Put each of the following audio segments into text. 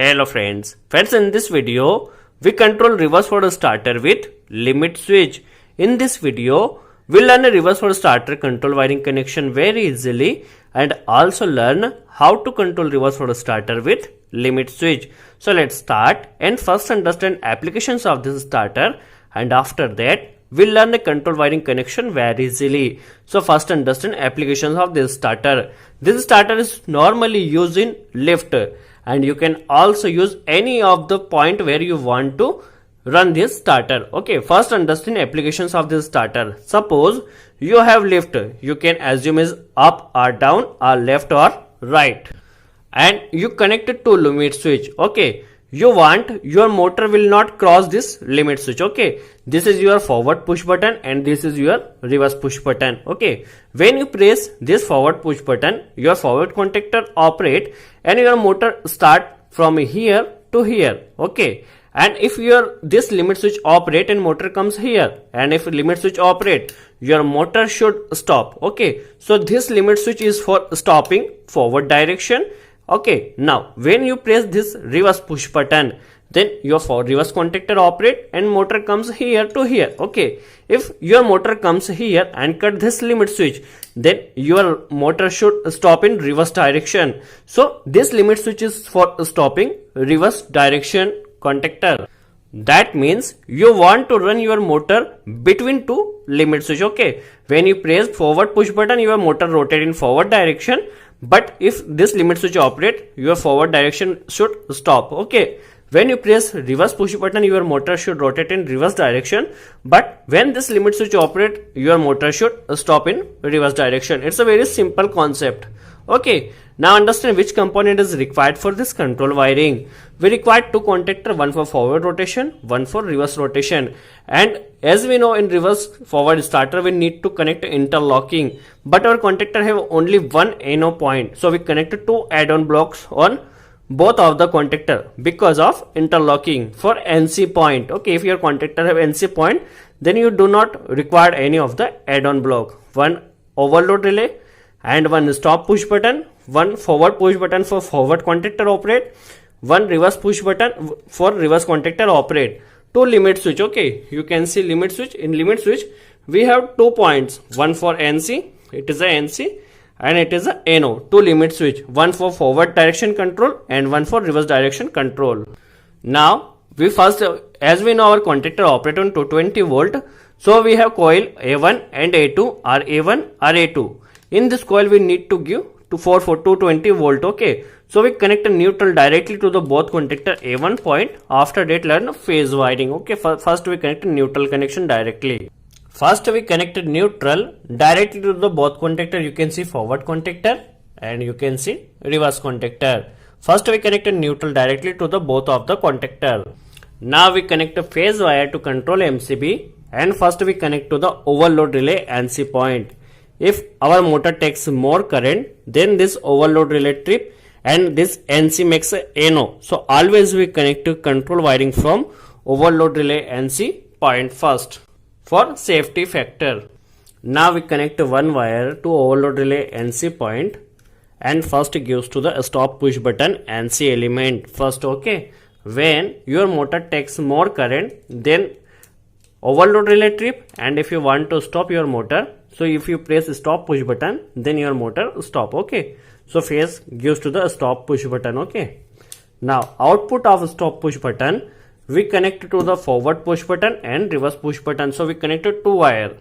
Hello friends. Friends, in this video, we control reverse forward starter with limit switch. In this video, we'll learn a reverse forward starter control wiring connection very easily and also learn how to control reverse forward starter with limit switch. So let's start and first understand applications of this starter, and after that we'll learn the control wiring connection very easily. So first understand applications of this starter. This starter is normally used in lift, and you can also use any of the point where you want to run this starter. Okay, first understand applications of this starter. Suppose you have lift, you can assume is up or down or left or right, and you connect it to limit switch. Okay, you want your motor will not cross this limit switch. Okay, this is your forward push button and this is your reverse push button. Okay, when you press this forward push button, your forward contactor operate and your motor start from here to here. Okay, and if your this limit switch operate and motor comes here, and if limit switch operate, your motor should stop. Okay, so this limit switch is for stopping forward direction. Okay, now when you press this reverse push button, then your reverse contactor operate and motor comes here to here. Okay, if your motor comes here and cut this limit switch, then your motor should stop in reverse direction. So this limit switch is for stopping reverse direction contactor. That means you want to run your motor between two limit switch. Okay, when you press forward push button, your motor rotate in forward direction, but if this limit switch operate, your forward direction should stop. Okay, when you press reverse push button, your motor should rotate in reverse direction, but when this limit switch operate, your motor should stop in reverse direction. It's a very simple concept. Okay, now understand which component is required for this control wiring. We require two contactor, one for forward rotation, one for reverse rotation. And as we know, in reverse forward starter we need to connect interlocking, but our contactor have only one NO point, so we connected two add-on blocks on both of the contactor because of interlocking for NC point. Okay, if your contactor have NC point, then you do not require any of the add-on block. One overload relay and one stop push button, one forward push button for forward contactor operate, one reverse push button for reverse contactor operate, two limit switch. Okay, you can see limit switch. In limit switch we have 2 points, one for NC, it is a NC, and it is a NO, two limit switch, one for forward direction control and one for reverse direction control. Now we first, as we know, our contactor operate on 220 volt, so we have coil A1 and A2 or A1 or A2. In this coil we need to give for 220 volt. Okay, so we connect a neutral directly to the both contactor A1 point. After that learn phase wiring. Okay, first we connect a neutral connection directly. First we connected neutral directly to the both contactor. You can see forward contactor and you can see reverse contactor. First we connected neutral directly to the both of the contactor. Now we connect a phase wire to control MCB, and first we connect to the overload relay NC point. If our motor takes more current, then this overload relay trip and this NC makes a NO. So always we connect to control wiring from overload relay NC point first for safety factor. Now we connect one wire to overload relay NC point and first gives to the stop push button NC element first. Okay, when your motor takes more current, then overload relay trip, and if you want to stop your motor, so if you press stop push button, then your motor stop. Okay, so phase gives to the stop push button. Okay, now output of stop push button we connect to the forward push button and reverse push button. So we connected two wire.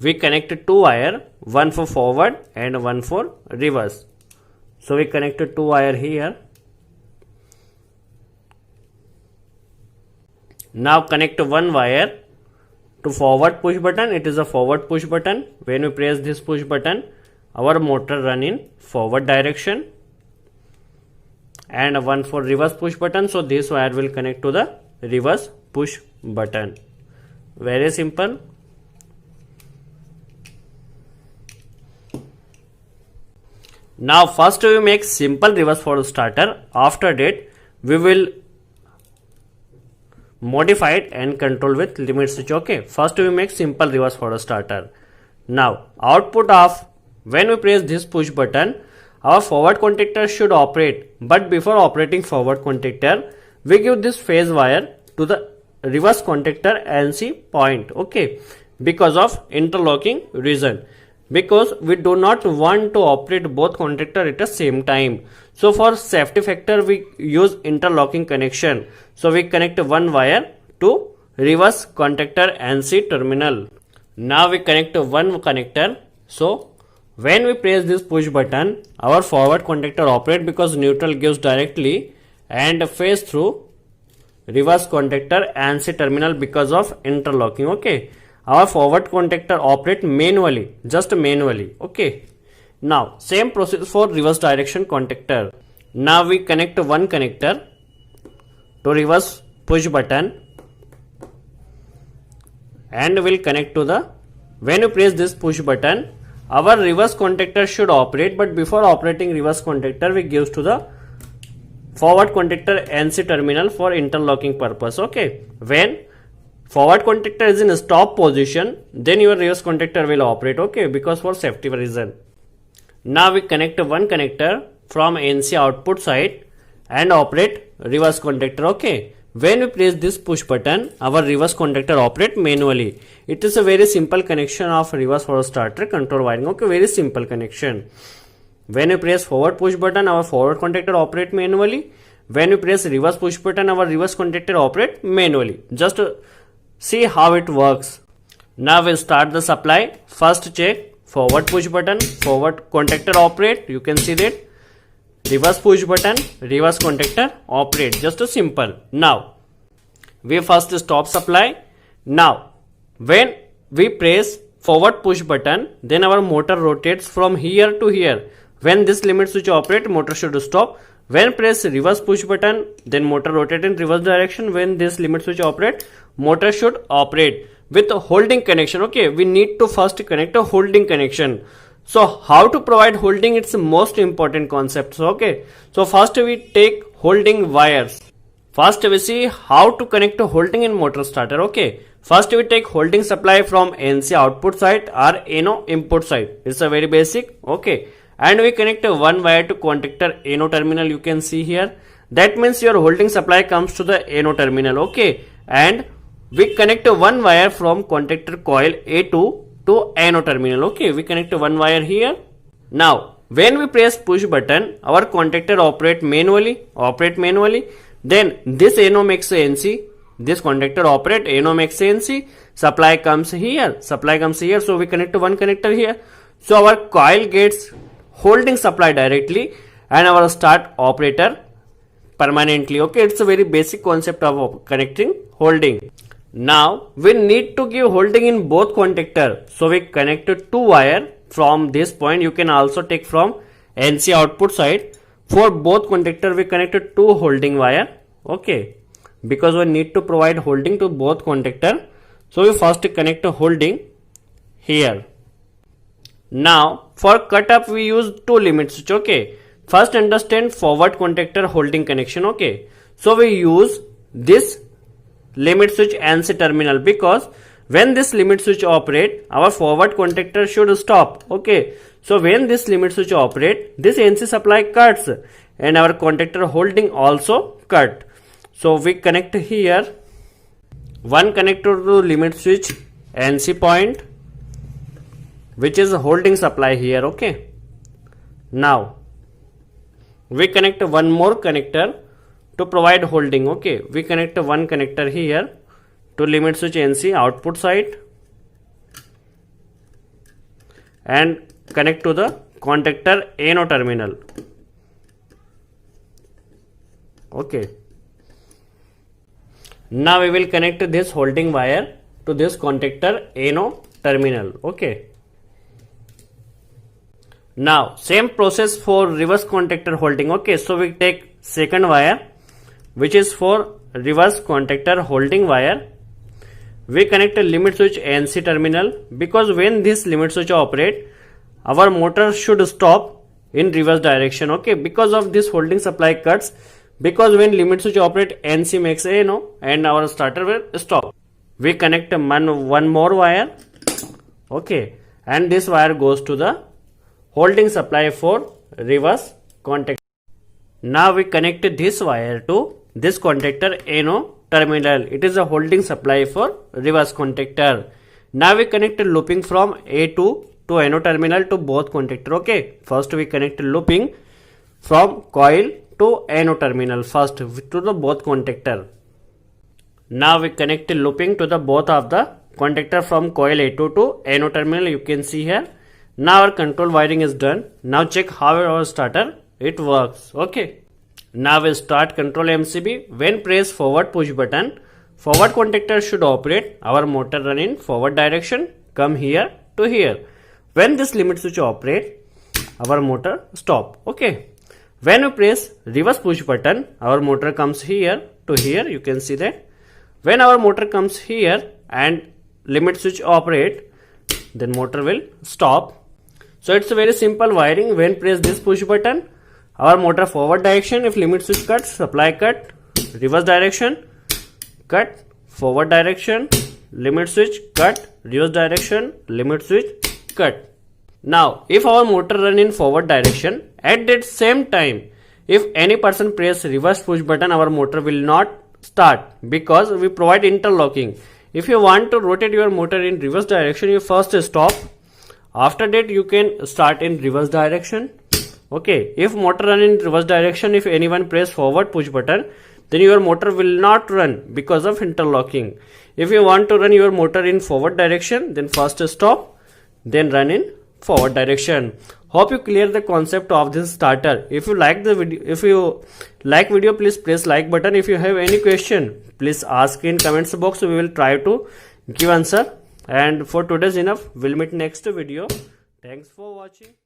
We connected two wire, one for forward and one for reverse. So we connected two wire here. Now connect one wire to forward push button. It is a forward push button. When we press this push button, our motor run in forward direction, and one for reverse push button. So this wire will connect to the reverse push button. Very simple. Now first we make simple reverse forward starter. After that we will modify it and control with limit switch. Okay, first we make simple reverse forward starter. Now output of, when we press this push button, our forward contactor should operate, but before operating forward contactor, we give this phase wire to the reverse contactor NC point, okay, because of interlocking reason, because we do not want to operate both contactor at the same time. So for safety factor we use interlocking connection. So we connect one wire to reverse contactor NC terminal. Now we connect one connector. So when we press this push button, our forward contactor operate because neutral gives directly and phase through reverse contactor NC terminal because of interlocking, okay. Our forward contactor operate manually, just manually, okay. Now same process for reverse direction contactor. Now we connect one connector to reverse push button and will connect to the, when you press this push button, our reverse contactor should operate, but before operating reverse contactor we gives to the forward contactor NC terminal for interlocking purpose, okay. When forward contactor is in stop position, then your reverse contactor will operate, okay, because for safety reason. Now we connect one connector from NC output side and operate reverse contactor, okay. When we press this push button, our reverse contactor operate manually. It is a very simple connection of reverse forward starter control wiring, okay, very simple connection. When you press forward push button, our forward contactor operate manually. When you press reverse push button, our reverse contactor operate manually. Just see how it works. Now we'll start the supply. First check forward push button, forward contactor operate. You can see that. Reverse push button, reverse contactor operate. Just a simple. Now we first stop supply. Now when we press forward push button, then our motor rotates from here to here. When this limit switch operate, motor should stop. When press reverse push button, then motor rotate in reverse direction. When this limit switch operate, motor should operate with a holding connection, okay. We need to first connect a holding connection. So how to provide holding, it's the most important concept, so okay. So first we take holding wires. First we see how to connect a holding in motor starter, okay. First we take holding supply from NC output side or NO input side. It's a very basic, okay. And we connect one wire to contactor NO terminal, you can see here. That means your holding supply comes to the NO terminal, okay. And we connect one wire from contactor coil A2 to NO terminal, okay. We connect one wire here. Now when we press push button, our contactor operate manually. Then this NO makes NC, this contactor operate, NO makes NC, supply comes here, so we connect one connector here. So our coil gets holding supply directly and our start operator permanently, okay. It's a very basic concept of connecting holding. Now we need to give holding in both contactor, so we connected two wire from this point. You can also take from NC output side. For both contactor we connected two holding wire, okay, because we need to provide holding to both contactor. So we first connect a holding here. Now for cut up we use two limit switch, okay. First understand forward contactor holding connection, okay. So we use this limit switch NC terminal because when this limit switch operate, our forward contactor should stop, okay. So when this limit switch operate, this NC supply cuts and our contactor holding also cut. So we connect here one connector to limit switch NC point, which is holding supply here, okay. Now we connect one more connector to provide holding, okay. We connect one connector here to limit switch NC output side and connect to the contactor NO terminal, okay. Now we will connect this holding wire to this contactor NO terminal, okay. Now same process for reverse contactor holding, okay. So we take second wire which is for reverse contactor holding wire. We connect a limit switch NC terminal because when this limit switch operate, our motor should stop in reverse direction, okay. Because of this holding supply cuts, because when limit switch operate, NC makes NO and our starter will stop. We connect one more wire, okay, and this wire goes to the holding supply for reverse contactor. Now we connect this wire to this contactor NO terminal. It is a holding supply for reverse contactor. Now we connect looping from A2 to NO terminal to both contactor. Okay, first we connect looping from coil to NO terminal first to the both contactor. Now we connect looping to the both of the contactor from coil A2 to NO terminal. You can see here. Now our control wiring is done. Now check how our starter it works. Okay. Now we start control MCB. When press forward push button, forward contactor should operate. Our motor run in forward direction. Come here to here. When this limit switch operate, our motor stop. Okay. When we press reverse push button, our motor comes here to here. You can see that. When our motor comes here and limit switch operate, then motor will stop. So it's a very simple wiring. When press this push button, our motor forward direction. If limit switch cut, supply cut, reverse direction, cut, forward direction, limit switch, cut, reverse direction, limit switch, cut. Now, if our motor run in forward direction, at that same time, if any person press reverse push button, our motor will not start because we provide interlocking. If you want to rotate your motor in reverse direction, you first stop. After that, you can start in reverse direction. Okay, if motor run in reverse direction, if anyone press forward push button, then your motor will not run because of interlocking. If you want to run your motor in forward direction, then first stop, then run in forward direction. Hope you clear the concept of this starter. If you like the video, please press like button. If you have any question, please ask in comments box. We will try to give answer. And for today's enough. We'll meet next video. Thanks for watching.